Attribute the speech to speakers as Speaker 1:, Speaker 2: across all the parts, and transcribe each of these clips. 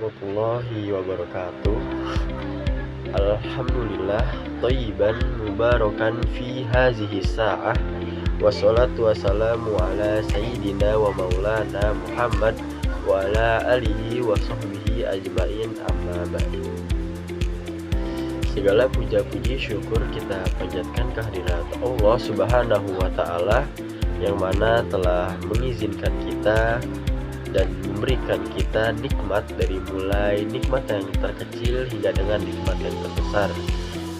Speaker 1: warahmatullahi wabarakatuh. Alhamdulillah thayyiban mubarakan fi hazihi sa'ah. Wassalatu wassalamu ala sayyidina wa maulana Muhammad wa ala alihi wa sahbihi ajmain, amma ba'du. Segala puja-puji syukur kita panjatkan kehadirat Allah Subhanahu wa ta'ala, yang mana telah mengizinkan kita dan memberikan kita nikmat, dari mulai nikmat yang terkecil hingga dengan nikmat yang terbesar,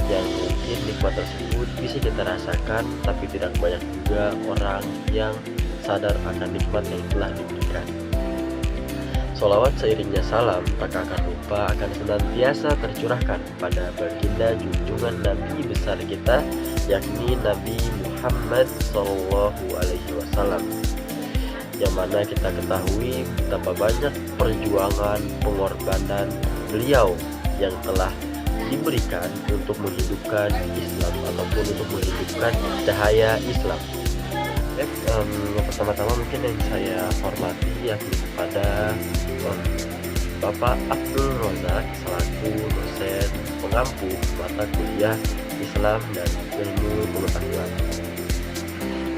Speaker 1: yang mungkin nikmat tersebut bisa kita rasakan, tapi tidak banyak juga orang yang sadar akan nikmat yang telah diberikan. Sholawat seiringnya salam tak akan lupa akan senantiasa tercurahkan pada baginda junjungan Nabi besar kita, yakni Nabi Muhammad SAW, yang mana kita ketahui betapa banyak perjuangan, pengorbanan beliau yang telah diberikan untuk menghidupkan Islam ataupun untuk menghidupkan cahaya Islam. Yang pertama-tama mungkin yang saya hormati yakni kepada Bapak Abdul Rozak selaku dosen pengampu mata kuliah Islam dan ilmu pengetahuan.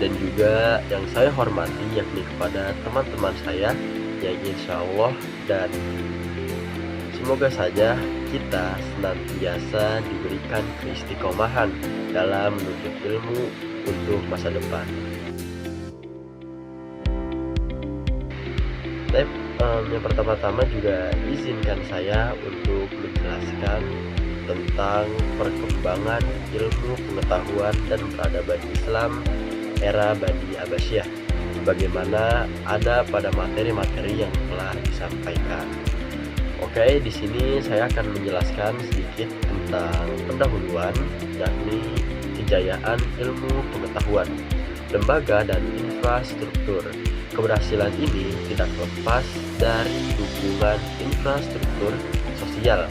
Speaker 1: Dan juga yang saya hormati yakni kepada teman-teman saya yang insya Allah dan semoga saja kita senantiasa diberikan keistiqomahan dalam menuntut ilmu untuk masa depan. Yang pertama-tama juga izinkan saya untuk menjelaskan tentang perkembangan ilmu pengetahuan dan peradaban Islam era Bani Abbasiyah, bagaimana ada pada materi-materi yang telah disampaikan. Oke, di sini saya akan menjelaskan sedikit tentang pendahuluan, yakni kejayaan ilmu pengetahuan, lembaga dan infrastruktur. Keberhasilan ini tidak lepas dari dukungan infrastruktur sosial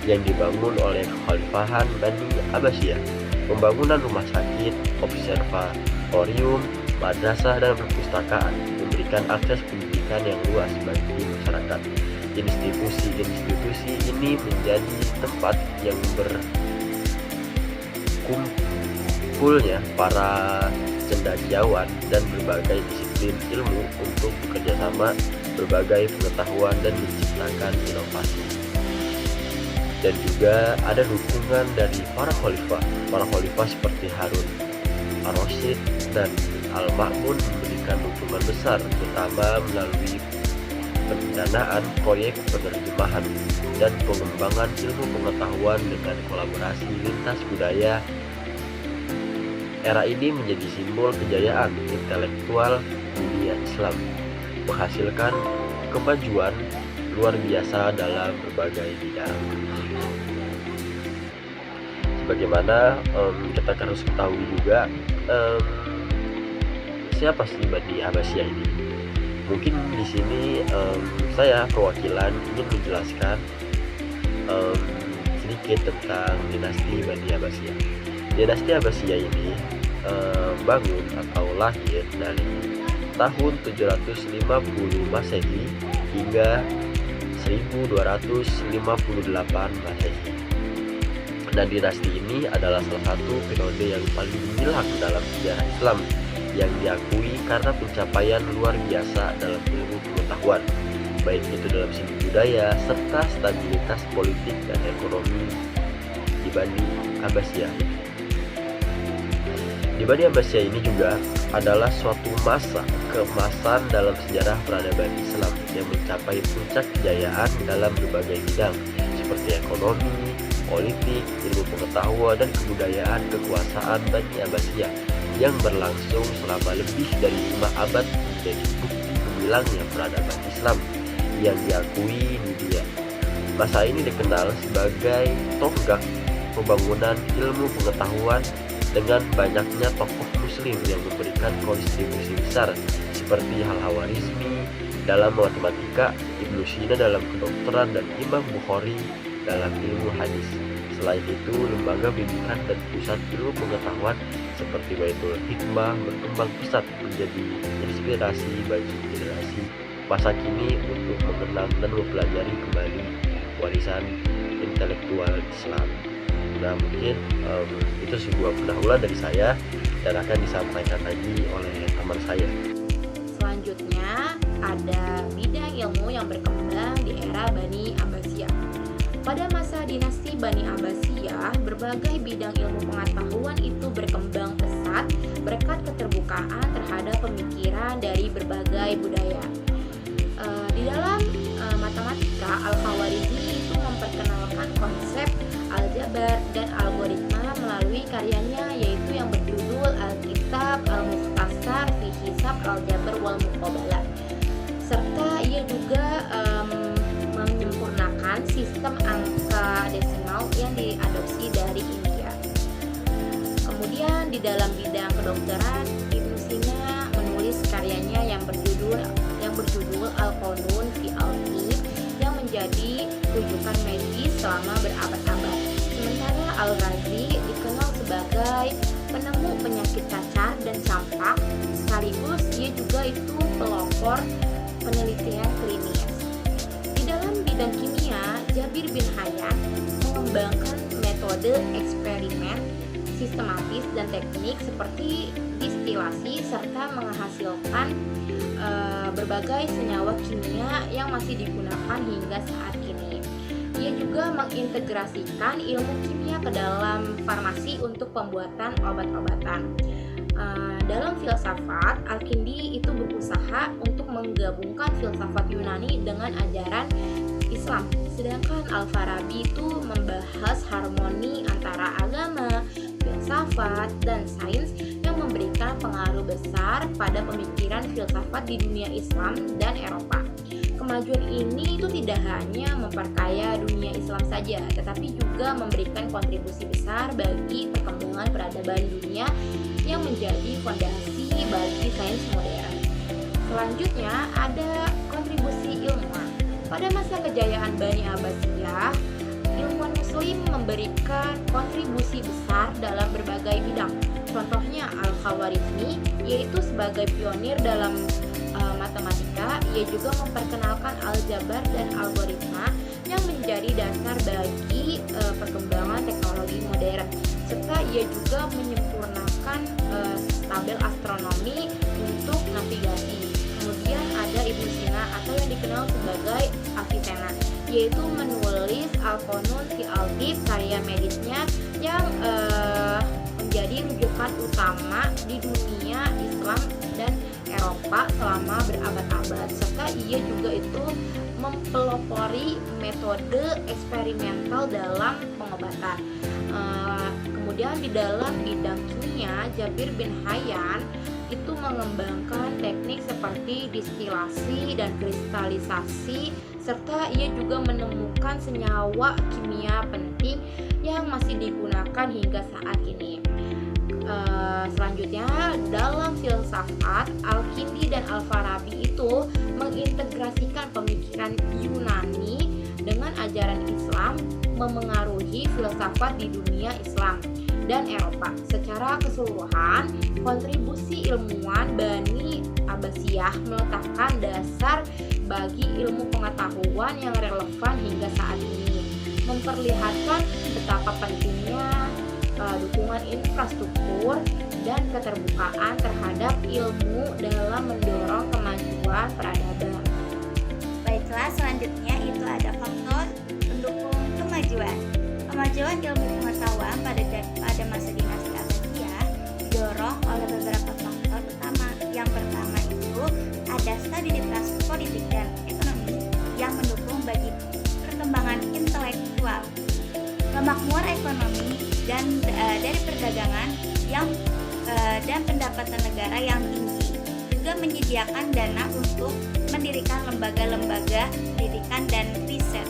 Speaker 1: yang dibangun oleh Kekhalifahan Bani Abbasiyah. Pembangunan rumah sakit, observatorium, madrasah, dan perpustakaan memberikan akses pendidikan yang luas bagi masyarakat. Institusi-institusi ini menjadi tempat yang berkumpulnya para cendekiawan dan berbagai disiplin ilmu untuk bekerjasama berbagai pengetahuan dan menciptakan inovasi. Dan juga ada dukungan dari para khalifah seperti Harun Ar-Rasyid dan Al-Ma'mun memberikan dukungan besar, terutama melalui pendanaan proyek penerjemahan dan pengembangan ilmu pengetahuan dengan kolaborasi lintas budaya. Era ini menjadi simbol kejayaan intelektual dunia Islam, menghasilkan kemajuan luar biasa dalam berbagai bidang. Sebagaimana kita harus ketahui juga, siapa sih Bani Abbasiyah ini? Mungkin di sini saya perwakilan ingin menjelaskan sedikit tentang dinasti Bani Abbasiyah. Dinasti Abbasiyah ini bangun atau lahir dari tahun 750 Masehi hingga 1258 Masehi. Dan dinasti ini adalah salah satu periode yang paling gemilang dalam sejarah Islam, yang diakui karena pencapaian luar biasa dalam ilmu pengetahuan, baik itu dalam segi budaya serta stabilitas politik dan ekonomi di Bani Abbasiyah. Di Bani Abbasiyah ini juga adalah suatu masa keemasan dalam sejarah peradaban Islam yang mencapai puncak kejayaan dalam berbagai bidang seperti ekonomi, politik, ilmu pengetahuan, dan kebudayaan. Kekuasaan Bani Abbasiyah yang berlangsung selama lebih dari 5 abad menjadi bukti gemilangnya peradaban Islam yang diakui dunia. Masa ini dikenal sebagai tonggak pembangunan ilmu pengetahuan dengan banyaknya tokoh muslim yang memberikan kontribusi besar seperti Al-Khawarizmi dalam matematika, Ibnu Sina dalam kedokteran, dan Imam Bukhari dalam ilmu hadis. Selain itu, lembaga bimbingan dan pusat ilmu pengetahuan seperti Baitul Hikmah berkembang pesat menjadi inspirasi bagi generasi masa kini untuk mengenang dan mempelajari kembali warisan intelektual Islam. Nah mungkin itu sebuah pendahuluan dari saya dan akan disampaikan lagi oleh teman saya.
Speaker 2: Selanjutnya ada bidang ilmu yang berkembang di era Bani Abbasiyah. Pada masa dinasti Bani Abbasiyah, berbagai bidang ilmu pengetahuan itu berkembang pesat berkat keterbukaan terhadap pemikiran dari berbagai budaya. Di dalam matematika, Al-Khawarizmi itu memperkenalkan konsep aljabar dan algoritma melalui karyanya yaitu yang berjudul Al-Kitab Al-Mukhtasar fi Hisab Al-Jabar wal Muqabalah. Serta ia juga menyempurnakan sistem angka desimal yang diadopsi dari India. Kemudian di dalam bidang kedokteran, Ibnu Sina menulis karyanya yang berjudul Al-Qanun fi Al-Tib yang menjadi rujukan medis selama berabad-abad. Sementara Al-Ghazi dikenal sebagai penemu penyakit cacar dan campak, sekaligus ia juga itu pelopor penelitian klinis. Di dalam bidang kimia, Jabir bin Hayyan mengembangkan metode eksperimen sistematis dan teknik seperti distilasi serta menghasilkan berbagai senyawa kimia yang masih digunakan hingga saat ini. Ia juga mengintegrasikan ilmu kimia ke dalam farmasi untuk pembuatan obat-obatan. Dalam filsafat, Al-Kindi itu berusaha untuk menggabungkan filsafat Yunani dengan ajaran Islam, sedangkan Al-Farabi itu membahas harmoni antara agama, filsafat, dan sains yang memberikan pengaruh besar pada pemikiran filsafat di dunia Islam dan Eropa. Kemajuan ini itu tidak hanya memperkaya dunia Islam saja, tetapi juga memberikan kontribusi besar bagi perkembangan peradaban dunia yang menjadi fondasi bagi sains modern. Selanjutnya ada kontribusi ilmuwan. Pada masa kejayaan Bani Abbasiyah, ilmuwan muslim memberikan kontribusi besar dalam berbagai bidang. Contohnya Al-Khawarizmi, yaitu sebagai pionir dalam matematika. Ia juga memperkenalkan aljabar dan algoritma yang menjadi dasar bagi perkembangan teknologi modern. Serta ia juga menyempurnakan tabel astronomi untuk navigasi. Kemudian ada Ibnu Sina atau yang dikenal sebagai Avicenna, yaitu menulis Al-Qanun fi Al-Tib, karya medisnya yang menjadi rujukan utama di dunia Islam dan Eropa selama berabad-abad. Serta ia juga itu mempelopori metode eksperimental dalam pengobatan. Kemudian di dalam bidang kimia, Jabir bin Hayyan itu mengembangkan teknik seperti distilasi dan kristalisasi, serta ia juga menemukan senyawa kimia penting yang masih digunakan hingga saat ini. Selanjutnya dalam filsafat, Al-Kindi dan Al-Farabi itu mengintegrasikan pemikiran Yunani dengan ajaran Islam, memengaruhi filsafat di dunia Islam dan Eropa. Secara keseluruhan, kontribusi ilmuwan Bani Abbasiyah meletakkan dasar bagi ilmu pengetahuan yang relevan hingga saat ini, memperlihatkan betapa pentingnya dukungan infrastruktur dan keterbukaan terhadap ilmu dalam mendorong kemajuan peradaban.
Speaker 3: Baiklah, selanjutnya itu ada faktor pendukung kemajuan. Kemajuan ilmu pengetahuan pada masa dinasti Abbasiyah didorong oleh beberapa faktor utama. Yang pertama itu ada stabilitas politik dan ekonomi yang mendukung bagi perkembangan intelektual, kemakmuran ekonomi dan dari perdagangan dan pendapatan negara yang tinggi, juga menyediakan dana untuk mendirikan lembaga-lembaga pendidikan dan riset.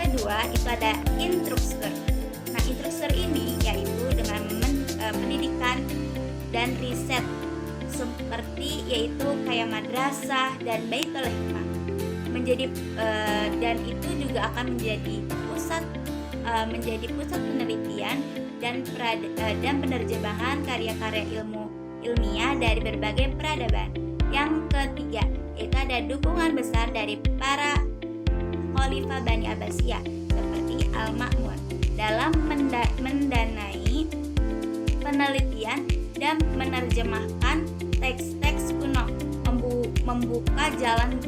Speaker 3: Kedua, itu ada instruktur. Nah, instruktur ini yaitu dengan pendidikan dan riset seperti yaitu kayak madrasah dan baitul hikmah. Dan itu juga akan menjadi pusat penelitian dan penerjemahan karya-karya ilmiah dari berbagai peradaban. Yang ketiga, itu ada dukungan besar dari para Khalifah Bani Abbasiyah seperti Al-Ma'mun dalam mendanai penelitian dan menerjemahkan teks-teks kuno, membuka jalan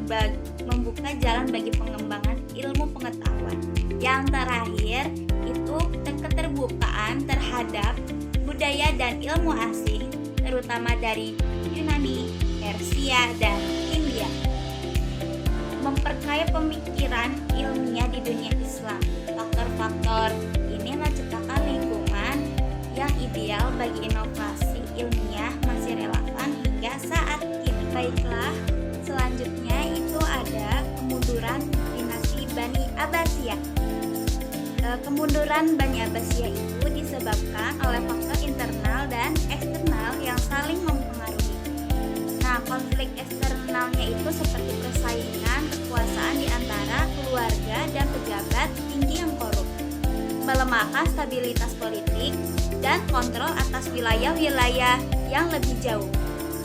Speaker 3: bagi pengembangan ilmu pengetahuan. Yang terakhir itu keterbukaan terhadap budaya dan ilmu asing, terutama dari Yunani, Persia, dan India. Memperkaya pemikiran ilmiah di dunia Islam. Faktor-faktor ini menciptakan lingkungan yang ideal bagi inovasi ilmiah masih relevan hingga saat ini. Baiklah, selanjutnya itu ada kemunduran dinasti Bani Abbasiyah. Kemunduran Bani Abbasiyah itu disebabkan oleh faktor internal dan eksternal yang saling mempengaruhi. Nah, konflik eksternalnya itu seperti persaingan kekuasaan di antara keluarga dan pejabat tinggi yang korup, melemahkan stabilitas politik dan kontrol atas wilayah-wilayah yang lebih jauh.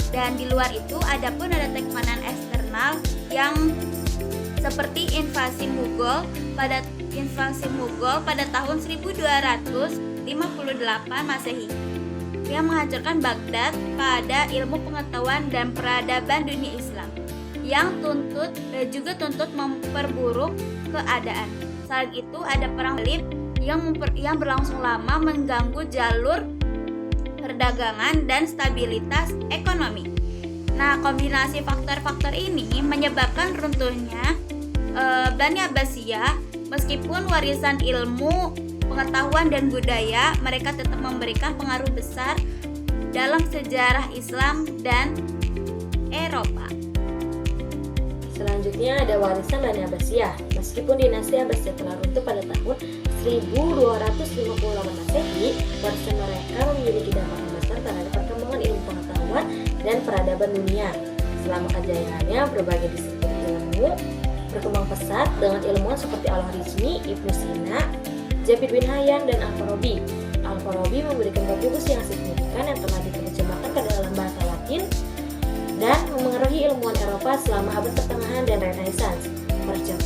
Speaker 3: Dan di luar itu ada tekanan eksternal yang seperti invasi Mughal pada tahun 1258 Masehi yang menghancurkan Baghdad pada ilmu pengetahuan dan peradaban dunia Islam, yang juga tuntut memperburuk keadaan. Selain itu ada perang Salib yang berlangsung lama mengganggu jalur perdagangan dan stabilitas ekonomi. Nah, kombinasi faktor-faktor ini menyebabkan runtuhnya Bani Abbasiyah. Meskipun warisan ilmu, pengetahuan, dan budaya, mereka tetap memberikan pengaruh besar dalam sejarah Islam dan Eropa.
Speaker 4: Selanjutnya ada warisan Bani Abbasiyah. Meskipun dinasti Abbasiyah telah runtuh pada tahun 1258 Masehi, warisan mereka memiliki dampak yang besar terhadap perkembangan ilmu pengetahuan dan peradaban dunia. Selama kejayaannya, berbagai disiplin ilmu berkembang pesat dengan ilmuwan seperti Al-Khwarizmi, Ibnu Sina, Jabir bin Hayyan, dan Al-Farabi. Al-Farabi memberikan kontribusi yang signifikan yang telah diterjemahkan ke dalam bahasa Latin dan memengaruhi ilmuwan Eropa selama abad pertengahan dan Renaissance.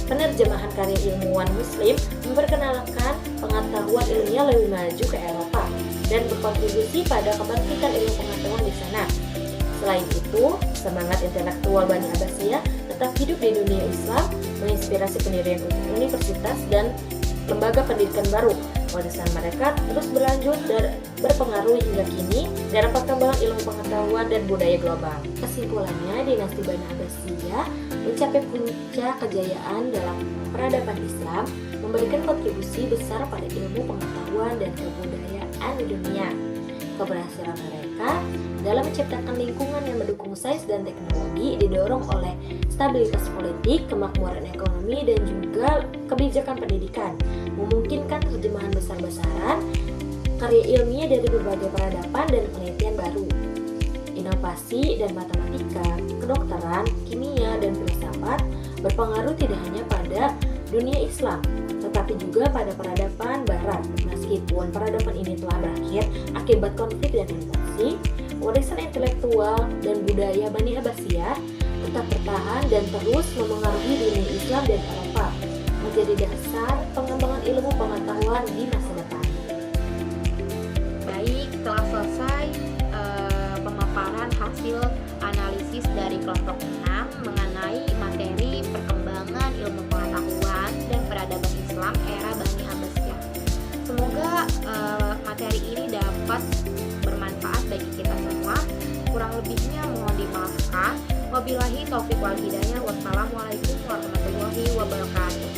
Speaker 4: Penerjemahan karya ilmuwan Muslim memperkenalkan pengetahuan ilmiah lebih maju ke Eropa dan berkontribusi pada kebangkitan ilmu pengetahuan di sana. Selain itu, semangat intelektual Bani Abbasiyah tetap hidup di dunia Islam, menginspirasi pendirian universitas dan lembaga pendidikan baru. Warisan mereka terus berlanjut dan berpengaruh hingga kini dalam perkembangan ilmu pengetahuan dan budaya global. Kesimpulannya, dinasti Bani Abbasiyah mencapai puncak kejayaan dalam peradaban Islam, memberikan kontribusi besar pada ilmu pengetahuan dan kebudayaan di dunia. Keberhasilan mereka dalam menciptakan lingkungan yang mendukung sains dan teknologi didorong oleh stabilitas politik, kemakmuran ekonomi, dan juga kebijakan pendidikan, memungkinkan terjemahan besar-besaran karya ilmiah dari berbagai peradaban dan penelitian baru. Inovasi dan matematika, kedokteran, kimia, dan filsafat berpengaruh tidak hanya pada dunia Islam, tetapi juga pada peradaban Barat. Meskipun peradaban ini telah berakhir akibat konflik dan invasi, warisan intelektual dan budaya Bani Abbasiyah tetap bertahan dan terus memengaruhi dunia Islam dan Eropa, menjadi dasar pengembangan ilmu pengetahuan di masa depan.
Speaker 2: Baik, telah selesai pemaparan hasil analisis dari kelompok 6 mengenai materi perkembangan ilmu pengetahuan dan peradaban Islam era Bani Abbasiyah. Semoga materi ini dapat bermanfaat bagi kita semua. Kurang lebihnya mohon dimaafkan. Wabillahi taufiq wal hidayah. Wassalamualaikum warahmatullahi wabarakatuh.